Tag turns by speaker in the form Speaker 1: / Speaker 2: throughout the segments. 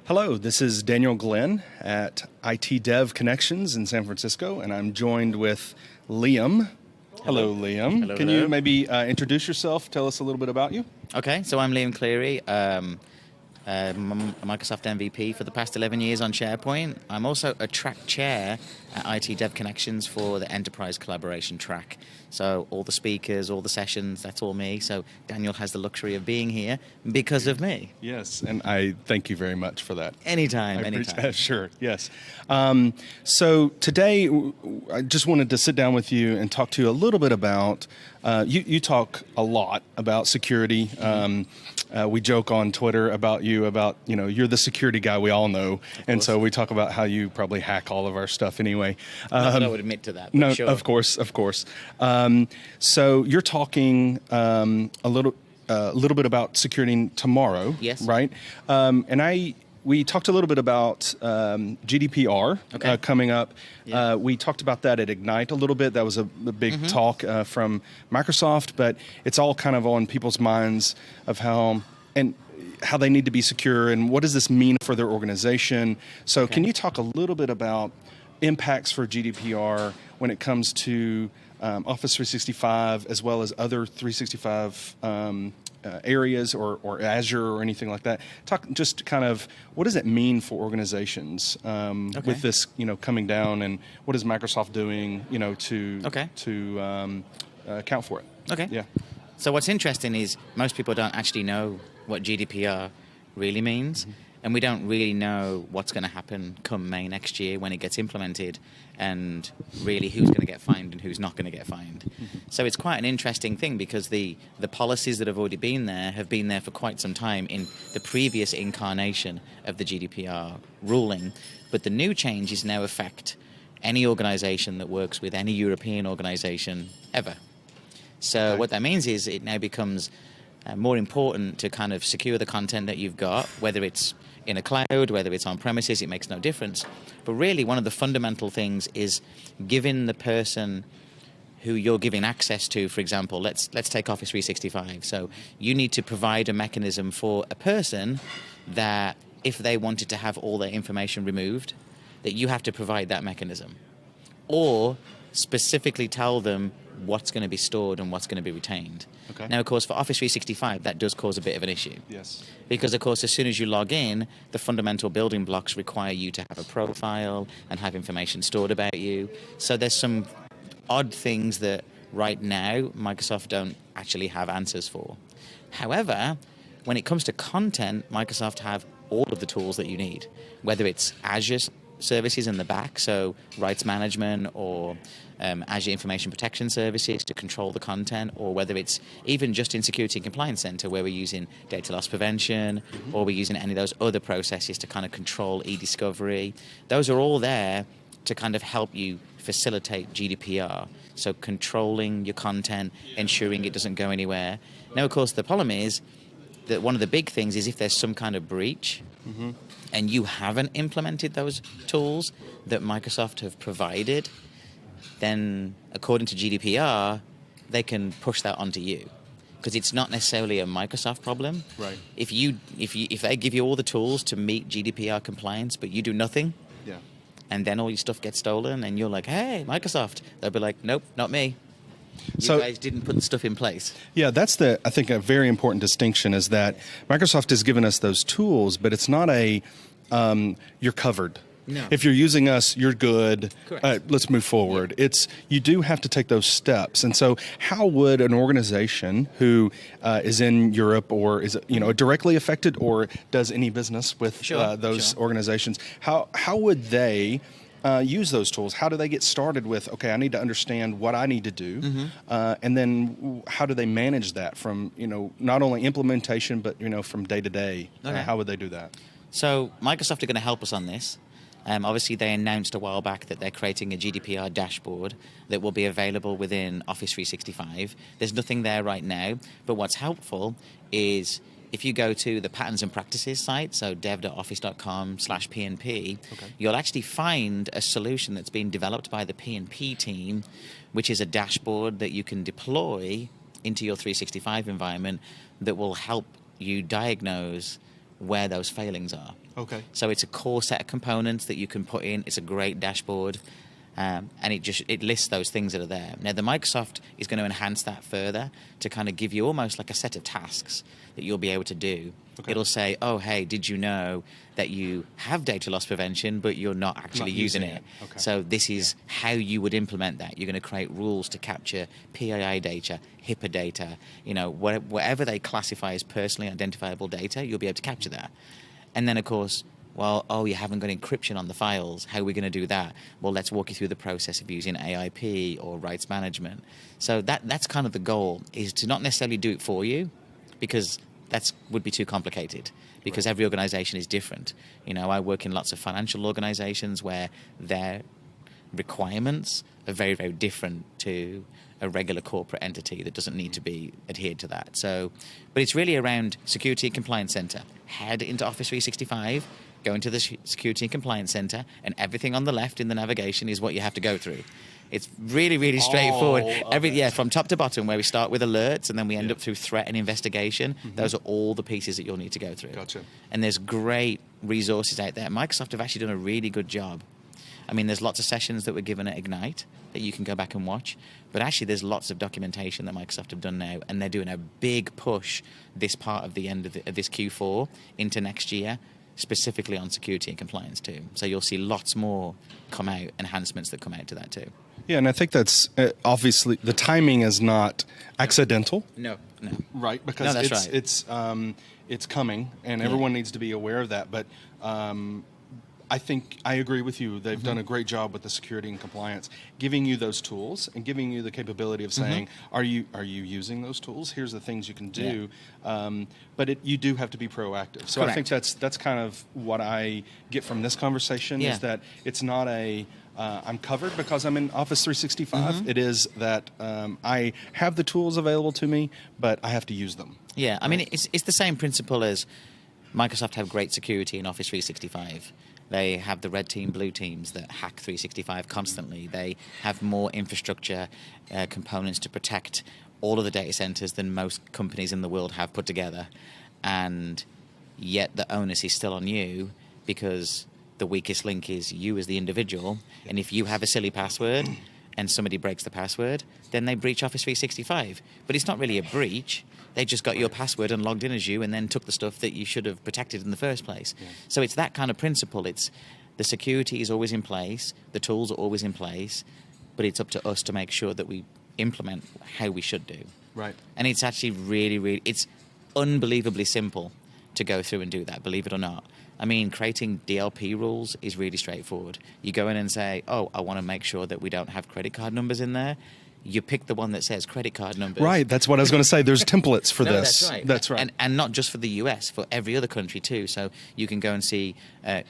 Speaker 1: Hello, this is Daniel Glenn at IT Dev Connections in San Francisco, and I'm joined with Liam. Hello, Liam.
Speaker 2: Hello,
Speaker 1: Can you maybe introduce yourself, tell us a little bit about you?
Speaker 2: Okay, so I'm Liam Cleary. I'm a Microsoft MVP for the past 11 years on SharePoint. I'm also a track chair at IT Dev Connections for the Enterprise Collaboration track. So all the speakers, all the sessions, that's all me. So Daniel has the luxury of being here because of me.
Speaker 1: Yes, and I thank you very much for that.
Speaker 2: Anytime.
Speaker 1: Sure, yes. So today, I just wanted to sit down with you and talk to you a little bit about, you talk a lot about security. We joke on Twitter about you're the security guy we all know. And so we talk about how you probably hack all of our stuff anyway.
Speaker 2: I would admit to that.
Speaker 1: No,
Speaker 2: sure.
Speaker 1: of course. So you're talking a little bit about security tomorrow,
Speaker 2: yes,
Speaker 1: right? We talked a little bit about GDPR coming up. Yeah. We talked about that at Ignite a little bit. That was a big talk from Microsoft, but it's all kind of on people's minds of how they need to be secure and what does this mean for their organization. So can you talk a little bit about impacts for GDPR when it comes to Office 365 as well as other 365 areas or Azure or anything like that? Talk just kind of what does it mean for organizations with this coming down, and what is Microsoft doing to account for it?
Speaker 2: Okay.
Speaker 1: Yeah.
Speaker 2: So what's interesting is most people don't actually know what GDPR really means. And we don't really know what's going to happen come May next year when it gets implemented, and really who's going to get fined and who's not going to get fined. So it's quite an interesting thing because the policies that have already been there have been there for quite some time in the previous incarnation of the GDPR ruling. But the new changes now affect any organization that works with any European organization ever. So what that means is it now becomes more important to kind of secure the content that you've got, whether it's in a cloud, whether it's on premises, it makes no difference. But really, one of the fundamental things is giving the person who you're giving access to, for example, let's take Office 365. So you need to provide a mechanism for a person that if they wanted to have all their information removed, that you have to provide that mechanism. Or specifically tell them what's going to be stored and what's going to be retained. Okay. Now, of course, for Office 365, that does cause a bit of an issue.
Speaker 1: Yes.
Speaker 2: Because, of course, as soon as you log in, the fundamental building blocks require you to have a profile and have information stored about you. So there's some odd things that right now Microsoft don't actually have answers for. However, when it comes to content, Microsoft have all of the tools that you need, whether it's Azure services in the back, so rights management or Azure Information Protection Services to control the content, or whether it's even just in Security and Compliance Center where we're using data loss prevention, or we're using any of those other processes to kind of control e-discovery. Those are all there to kind of help you facilitate GDPR. So controlling your content, ensuring it doesn't go anywhere. Now, of course, the problem is that one of the big things is if there's some kind of breach, and you haven't implemented those tools that Microsoft have provided, then according to GDPR, they can push that onto you, because it's not necessarily a Microsoft problem.
Speaker 1: Right.
Speaker 2: If they give you all the tools to meet GDPR compliance, but you do nothing, and then all your stuff gets stolen, and you're like, "Hey, Microsoft," they'll be like, "Nope, not me. You guys didn't put the stuff in place."
Speaker 1: Yeah, that's I think a very important distinction is that Microsoft has given us those tools, but it's not you're covered.
Speaker 2: No.
Speaker 1: If you're using us, you're good.
Speaker 2: Correct.
Speaker 1: Let's move forward. Yeah. You do have to take those steps. And so how would an organization who is in Europe or is directly affected or does any business with those organizations, how would they use those tools? How do they get started with, okay, I need to understand what I need to do, and then how do they manage that from, not only implementation, but, from day to day? How would they do that?
Speaker 2: So Microsoft are going to help us on this. Obviously, they announced a while back that they're creating a GDPR dashboard that will be available within Office 365. There's nothing there right now, but what's helpful is if you go to the patterns and practices site, so dev.office.com/PNP, you'll actually find a solution that's been developed by the PNP team, which is a dashboard that you can deploy into your 365 environment that will help you diagnose where those failings are.
Speaker 1: Okay.
Speaker 2: So it's a core set of components that you can put in. It's a great dashboard. And it lists those things that are there. Now, the Microsoft is going to enhance that further to kind of give you almost like a set of tasks that you'll be able to do. Okay. It'll say, oh, hey, did you know that you have data loss prevention, but you're not actually using it?
Speaker 1: Okay.
Speaker 2: So this is how you would implement that. You're going to create rules to capture PII data, HIPAA data, whatever they classify as personally identifiable data, you'll be able to capture that. And then, of course, well, you haven't got encryption on the files. How are we going to do that? Well, let's walk you through the process of using AIP or rights management. So that's kind of the goal, is to not necessarily do it for you, because that would be too complicated, because every organization is different. I work in lots of financial organizations where their requirements are very, very different to a regular corporate entity that doesn't need to be adhered to that. So, but it's really around Security and Compliance Center. Head into Office 365, go into the Security and Compliance Center, and everything on the left in the navigation is what you have to go through. It's really, really straightforward. From top to bottom, where we start with alerts and then we end up through threat and investigation. Mm-hmm. Those are all the pieces that you'll need to go through.
Speaker 1: Gotcha.
Speaker 2: And there's great resources out there. Microsoft have actually done a really good job. I mean, there's lots of sessions that were given at Ignite that you can go back and watch. But actually, there's lots of documentation that Microsoft have done now, and they're doing a big push this part of the end of this Q4 into next year, specifically on security and compliance too. So you'll see lots more come out, enhancements that come out to that too.
Speaker 1: Yeah, and I think that's obviously the timing is not accidental.
Speaker 2: No.
Speaker 1: Right, because it's coming, and everyone needs to be aware of that. But I think I agree with you. They've done a great job with the security and compliance, giving you those tools and giving you the capability of saying, are you using those tools? Here's the things you can do. But you do have to be proactive. So
Speaker 2: Correct.
Speaker 1: I think that's kind of what I get from this conversation, is that it's not I'm covered because I'm in Office 365. It is that I have the tools available to me, but I have to use them.
Speaker 2: Yeah, right? I mean, it's the same principle as Microsoft have great security in Office 365. They have the red team, blue teams that hack 365 constantly. They have more infrastructure components to protect all of the data centers than most companies in the world have put together. And yet the onus is still on you, because the weakest link is you as the individual. And if you have a silly password and somebody breaks the password, then they breach Office 365. But it's not really a breach. They just got your password and logged in as you, and then took the stuff that you should have protected in the first place. Yeah. So it's that kind of principle. It's the security is always in place, the tools are always in place, but it's up to us to make sure that we implement how we should do.
Speaker 1: Right.
Speaker 2: And it's actually really, it's unbelievably simple to go through and do that, believe it or not. I mean, creating DLP rules is really straightforward. You go in and say, I want to make sure that we don't have credit card numbers in there. You pick the one that says credit card numbers.
Speaker 1: Right, that's what I was going to say. There's templates for this.
Speaker 2: That's right.
Speaker 1: That's right.
Speaker 2: And not just for the US, for every other country too. So you can go and see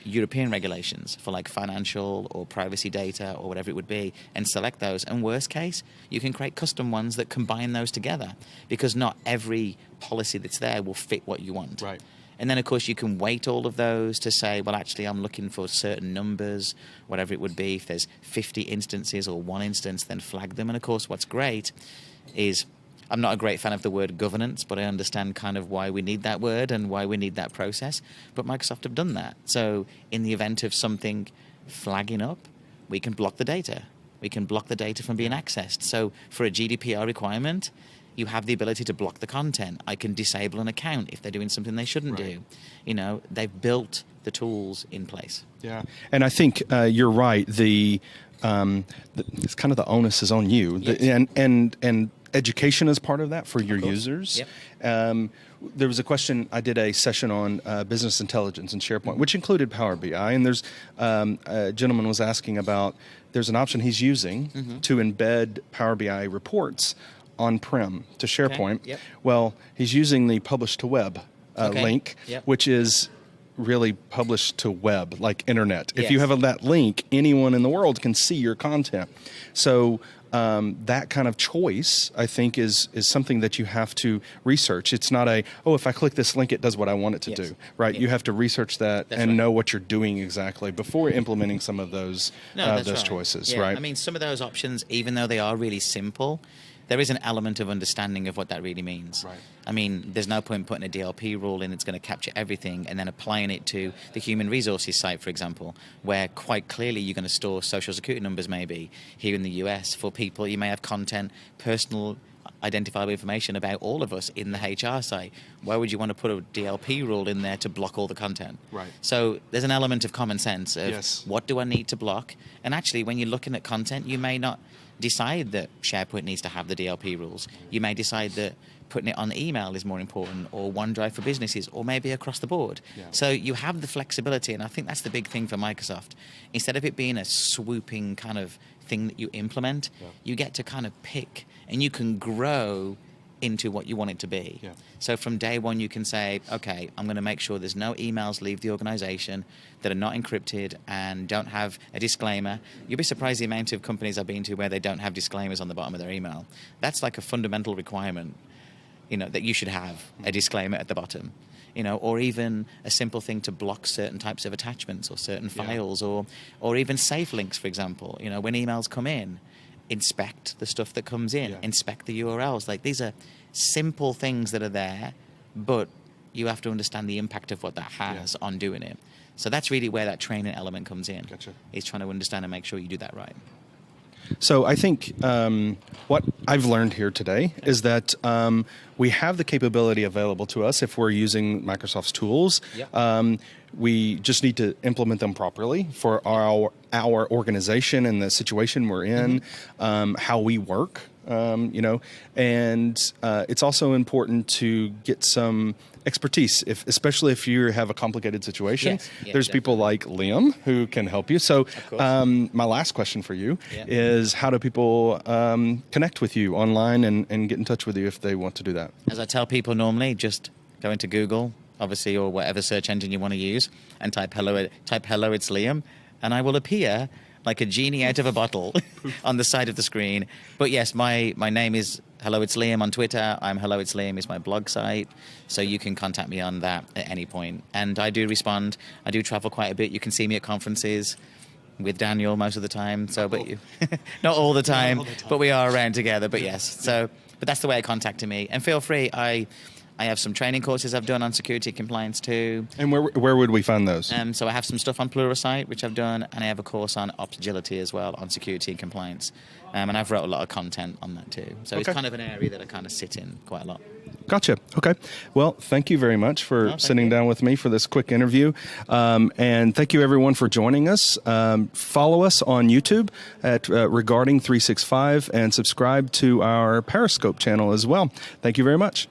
Speaker 2: European regulations for like financial or privacy data or whatever it would be, and select those. And worst case, you can create custom ones that combine those together, because not every policy that's there will fit what you want.
Speaker 1: Right.
Speaker 2: And then, of course, you can weight all of those to say, well, actually, I'm looking for certain numbers, whatever it would be. If there's 50 instances or one instance, then flag them. And, of course, what's great is, I'm not a great fan of the word governance, but I understand kind of why we need that word and why we need that process. But Microsoft have done that. So in the event of something flagging up, we can block the data. We can block the data from being accessed. So for a GDPR requirement, you have the ability to block the content. I can disable an account if they're doing something they shouldn't do. They've built the tools in place.
Speaker 1: Yeah, and I think you're right. It's kind of the onus is on you,
Speaker 2: Yes.
Speaker 1: and education is part of that for your users.
Speaker 2: Yep.
Speaker 1: There was a question. I did a session on business intelligence in SharePoint, which included Power BI, and there's a gentleman was asking about. There's an option he's using to embed Power BI reports on-prem to SharePoint.
Speaker 2: Okay. Yep.
Speaker 1: Well, he's using the publish to web link, which is really published to web, like internet. If you have that link, anyone in the world can see your content. So that kind of choice, I think, is something that you have to research. It's not if I click this link, it does what I want it to do, right?
Speaker 2: Yeah.
Speaker 1: You have to research that know what you're doing exactly before implementing some of those choices, right?
Speaker 2: I mean, some of those options, even though they are really simple, there is an element of understanding of what that really means.
Speaker 1: Right.
Speaker 2: I mean, there's no point putting a DLP rule in that's going to capture everything and then applying it to the human resources site, for example, where quite clearly you're going to store social security numbers maybe here in the US for people. You may have content, personal identifiable information about all of us in the HR site. Why would you want to put a DLP rule in there to block all the content?
Speaker 1: Right.
Speaker 2: So there's an element of common sense of what do I need to block? And actually, when you're looking at content, you may not decide that SharePoint needs to have the DLP rules. You may decide that putting it on email is more important, or OneDrive for businesses, or maybe across the board.
Speaker 1: Yeah.
Speaker 2: So you have the flexibility, and I think that's the big thing for Microsoft. Instead of it being a swooping kind of thing that you implement, you get to kind of pick, and you can grow into what you want it to be.
Speaker 1: Yeah.
Speaker 2: So from day one, you can say, okay, I'm going to make sure there's no emails leave the organization that are not encrypted and don't have a disclaimer. You'll be surprised the amount of companies I've been to where they don't have disclaimers on the bottom of their email. That's like a fundamental requirement, that you should have a disclaimer at the bottom. Or even a simple thing to block certain types of attachments or certain files, or even safe links, for example. When emails come in, inspect the stuff that comes in, inspect the URLs. Like, these are simple things that are there, but you have to understand the impact of what that has on doing it. So that's really where that training element comes in.
Speaker 1: Gotcha.
Speaker 2: Is trying to understand and make sure you do that right.
Speaker 1: So I think what I've learned here today is that we have the capability available to us if we're using Microsoft's tools. We just need to implement them properly for our organization and the situation we're in, how we work, and it's also important to get some expertise, especially if you have a complicated situation. There's people like Liam who can help you. So my last question for you is, how do people connect with you online and get in touch with you if they want to do that?
Speaker 2: As I tell people normally, just go into Google, obviously, or whatever search engine you want to use, and type hello, it's Liam, and I will appear like a genie out of a bottle on the side of the screen. But yes, my name is Hello It's Liam on Twitter. I'm Hello It's Liam is my blog site, so you can contact me on that at any point. And I do respond. I do travel quite a bit. You can see me at conferences with Daniel most of the time. So, but you, not all the time, but we are around together. But yes, but that's the way of contacting me. And feel free. I have some training courses I've done on security compliance too.
Speaker 1: And where would we find those?
Speaker 2: So I have some stuff on Pluralsight, which I've done, and I have a course on Ops Agility as well on security and compliance. And I've wrote a lot of content on that too. So it's kind of an area that I kind of sit in quite a lot.
Speaker 1: Gotcha. Okay. Well, thank you very much for sitting down with me for this quick interview. And thank you, everyone, for joining us. Follow us on YouTube at Regarding 365 and subscribe to our Periscope channel as well. Thank you very much.